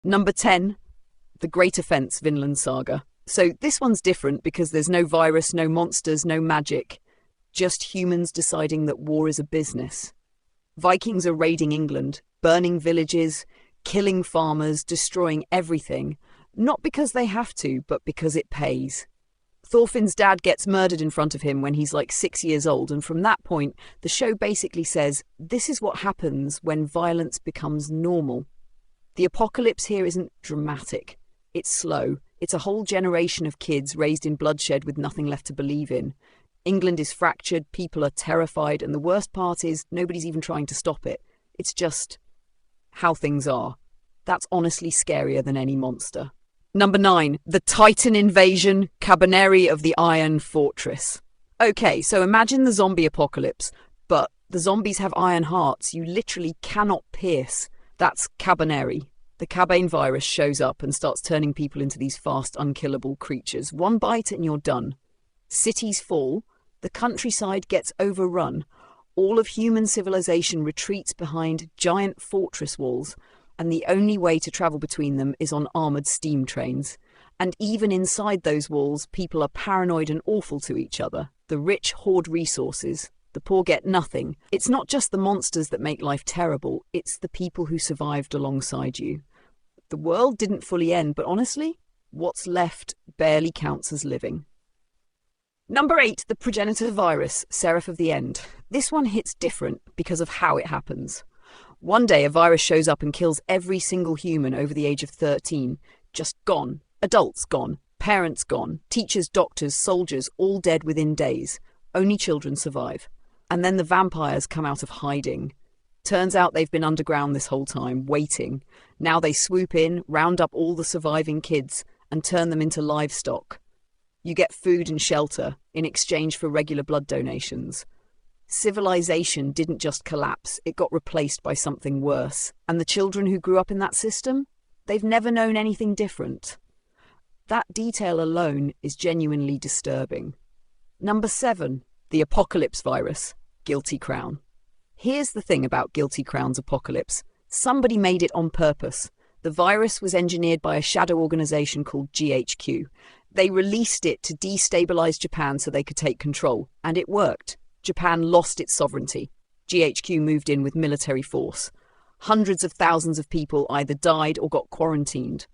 Number 10, The Great Offense Vinland Saga. So this one's different because there's no virus, no monsters, no magic. Just humans deciding that war is a business. Vikings are raiding England, burning villages, killing farmers, destroying everything. Not because they have to, but because it pays. Thorfinn's dad gets murdered in front of him when he's like 6 years old, and from that point, the show basically says, this is what happens when violence becomes normal. The apocalypse here isn't dramatic. It's slow. It's a whole generation of kids raised in bloodshed with nothing left to believe in. England is fractured, people are terrified, and the worst part is nobody's even trying to stop it. It's just how things are. That's honestly scarier than any monster. Number 9, The Titan Invasion, Cabaneri of the Iron Fortress. Okay, so imagine the zombie apocalypse, but the zombies have iron hearts you literally cannot pierce. That's Cabaneri. The Cabane virus shows up and starts turning people into these fast, unkillable creatures. One bite and you're done. Cities fall. The countryside gets overrun. All of human civilization retreats behind giant fortress walls, and the only way to travel between them is on armoured steam trains. And even inside those walls, people are paranoid and awful to each other. The rich hoard resources. The poor get nothing. It's not just the monsters that make life terrible, it's the people who survived alongside you. The world didn't fully end, but honestly, what's left barely counts as living. Number 8, The Progenitor Virus, Seraph of the End. This one hits different because of how it happens. One day a virus shows up and kills every single human over the age of 13. Just gone. Adults gone. Parents gone. Teachers, doctors, soldiers, all dead within days. Only children survive. And then the vampires come out of hiding. Turns out they've been underground this whole time, waiting. Now they swoop in, round up all the surviving kids, and turn them into livestock. You get food and shelter in exchange for regular blood donations. Civilization didn't just collapse, it got replaced by something worse. And the children who grew up in that system? They've never known anything different. That detail alone is genuinely disturbing. Number 7, The Apocalypse Virus, Guilty Crown. Here's the thing about Guilty Crown's apocalypse. Somebody made it on purpose. The virus was engineered by a shadow organization called GHQ. They released it to destabilize Japan so they could take control, and it worked. Japan lost its sovereignty. GHQ moved in with military force. Hundreds of thousands of people either died or got quarantined.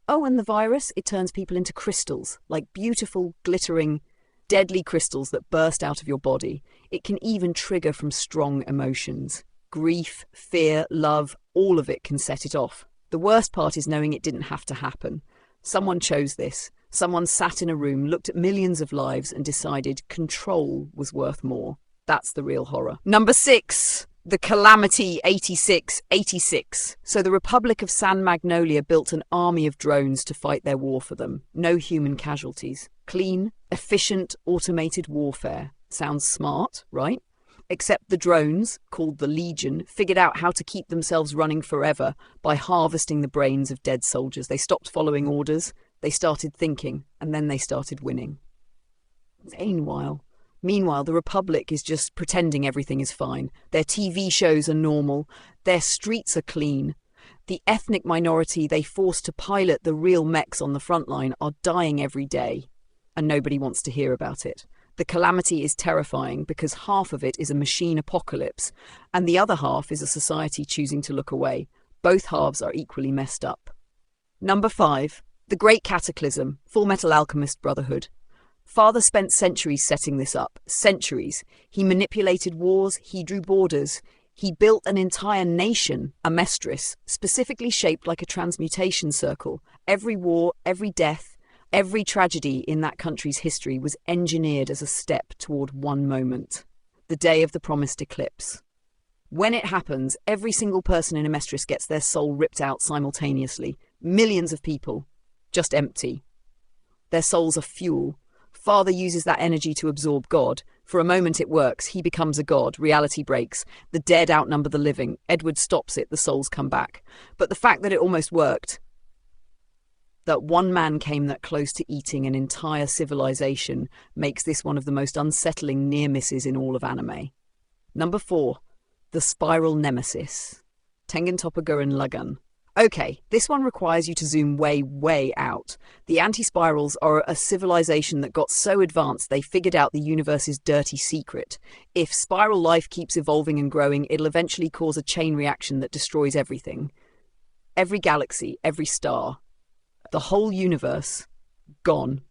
Oh, and the virus, it turns people into crystals, like beautiful, glittering, deadly crystals that burst out of your body. It can even trigger from strong emotions. Grief, fear, love, all of it can set it off. The worst part is knowing it didn't have to happen. Someone chose this. Someone sat in a room, looked at millions of lives and decided control was worth more. That's the real horror. Number 6, The Calamity 8686. So the Republic of San Magnolia built an army of drones to fight their war for them. No human casualties. Clean, efficient, automated warfare. Sounds smart, right? Except the drones, called the Legion, figured out how to keep themselves running forever by harvesting the brains of dead soldiers. They stopped following orders, they started thinking, and then they started winning. Meanwhile, the Republic is just pretending everything is fine. Their TV shows are normal, their streets are clean. The ethnic minority they forced to pilot the real mechs on the front line are dying every day, and nobody wants to hear about it. The calamity is terrifying because half of it is a machine apocalypse, and the other half is a society choosing to look away. Both halves are equally messed up. Number 5, The Great Cataclysm, Full Metal Alchemist Brotherhood. Father spent centuries setting this up. Centuries. He manipulated wars, he drew borders. He built an entire nation, a Amestris, specifically shaped like a transmutation circle. Every war, every death, every tragedy in that country's history was engineered as a step toward one moment. The day of the promised eclipse. When it happens, every single person in Amestris gets their soul ripped out simultaneously. Millions of people. Just empty. Their souls are fuel. Father uses that energy to absorb God. For a moment it works. He becomes a god. Reality breaks. The dead outnumber the living. Edward stops it. The souls come back. But the fact that it almost worked, that one man came that close to eating an entire civilization, makes this one of the most unsettling near misses in all of anime. Number 4, The Spiral Nemesis, Tengen Toppa Gurren Lagann. Okay, this one requires you to zoom way, way out. The anti-spirals are a civilization that got so advanced they figured out the universe's dirty secret. If spiral life keeps evolving and growing, it'll eventually cause a chain reaction that destroys everything. Every galaxy, every star, the whole universe, gone.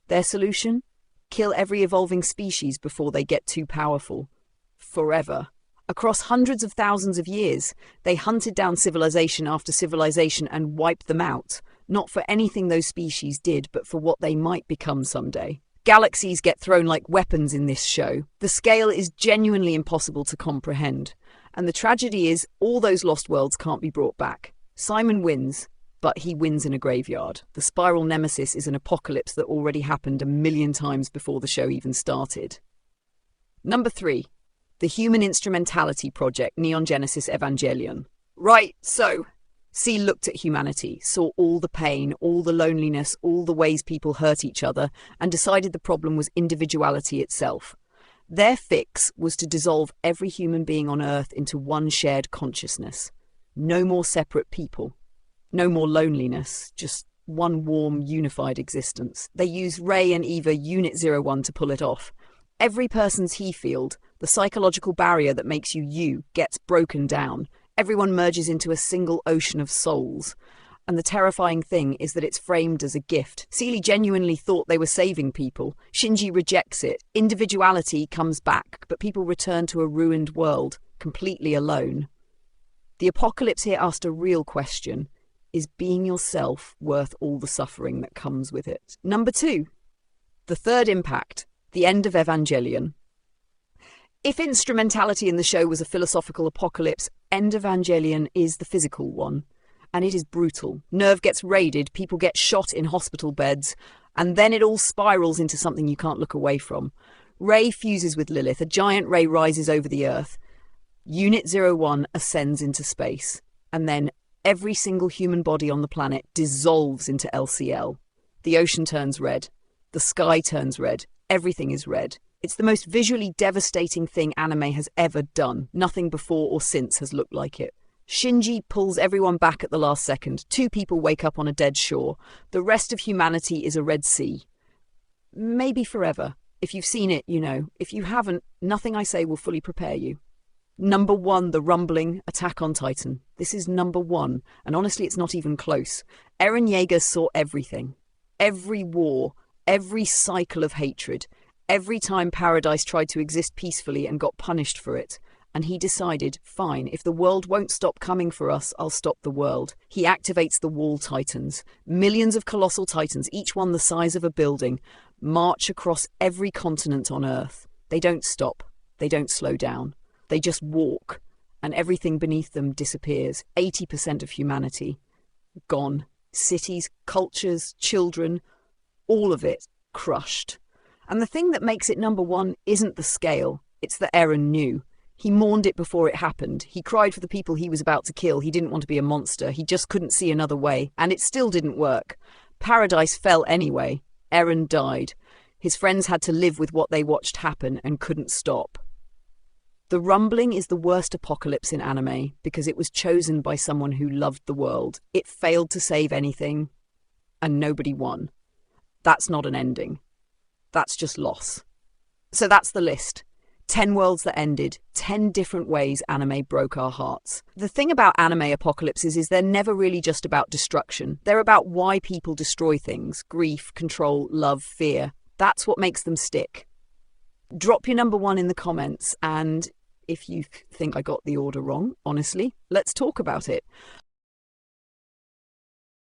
Their solution? Kill every evolving species before they get too powerful. Forever. Across hundreds of thousands of years, they hunted down civilization after civilization and wiped them out, not for anything those species did, but for what they might become someday. Galaxies get thrown like weapons in this show. The scale is genuinely impossible to comprehend. And the tragedy is, all those lost worlds can't be brought back. Simon wins, but he wins in a graveyard. The spiral nemesis is an apocalypse that already happened 1,000,000 times before the show even started. Number 3. The Human Instrumentality Project, Neon Genesis Evangelion. Right, so, C looked at humanity, saw all the pain, all the loneliness, all the ways people hurt each other, and decided the problem was individuality itself. Their fix was to dissolve every human being on Earth into one shared consciousness. No more separate people. No more loneliness, just one warm, unified existence. They use Ray and Eva Unit 01 to pull it off. Every person's he field, the psychological barrier that makes you you, gets broken down. Everyone merges into a single ocean of souls. And the terrifying thing is that it's framed as a gift. Seeley genuinely thought they were saving people. Shinji rejects it. Individuality comes back, but people return to a ruined world, completely alone. The apocalypse here asked a real question. Is being yourself worth all the suffering that comes with it? Number 2. The third impact. The end of Evangelion. If instrumentality in the show was a philosophical apocalypse, End Evangelion is the physical one. And it is brutal. Nerve gets raided, people get shot in hospital beds, and then it all spirals into something you can't look away from. Ray fuses with Lilith, a giant ray rises over the Earth. Unit 01 ascends into space, and then every single human body on the planet dissolves into LCL. The ocean turns red. The sky turns red. Everything is red. It's the most visually devastating thing anime has ever done. Nothing before or since has looked like it. Shinji pulls everyone back at the last second. 2 people wake up on a dead shore. The rest of humanity is a Red Sea. Maybe forever. If you've seen it, you know. If you haven't, nothing I say will fully prepare you. Number 1, The Rumbling, Attack on Titan. This is number 1, and honestly it's not even close. Eren Yeager saw everything. Every war, every cycle of hatred, every time Paradise tried to exist peacefully and got punished for it. And he decided, fine, if the world won't stop coming for us, I'll stop the world. He activates the Wall Titans. Millions of colossal titans, each one the size of a building, march across every continent on Earth. They don't stop. They don't slow down. They just walk, and everything beneath them disappears. 80% of humanity, gone. Cities, cultures, children, all of it crushed. And the thing that makes it number 1 isn't the scale, it's that Eren knew. He mourned it before it happened. He cried for the people he was about to kill. He didn't want to be a monster. He just couldn't see another way. And it still didn't work. Paradise fell anyway. Eren died. His friends had to live with what they watched happen and couldn't stop. The Rumbling is the worst apocalypse in anime because it was chosen by someone who loved the world. It failed to save anything, and nobody won. That's not an ending. That's just loss. So that's the list. 10 worlds that ended, 10 different ways anime broke our hearts. The thing about anime apocalypses is they're never really just about destruction. They're about why people destroy things. Grief, control, love, fear. That's what makes them stick. Drop your number 1 in the comments, and if you think I got the order wrong, honestly, let's talk about it.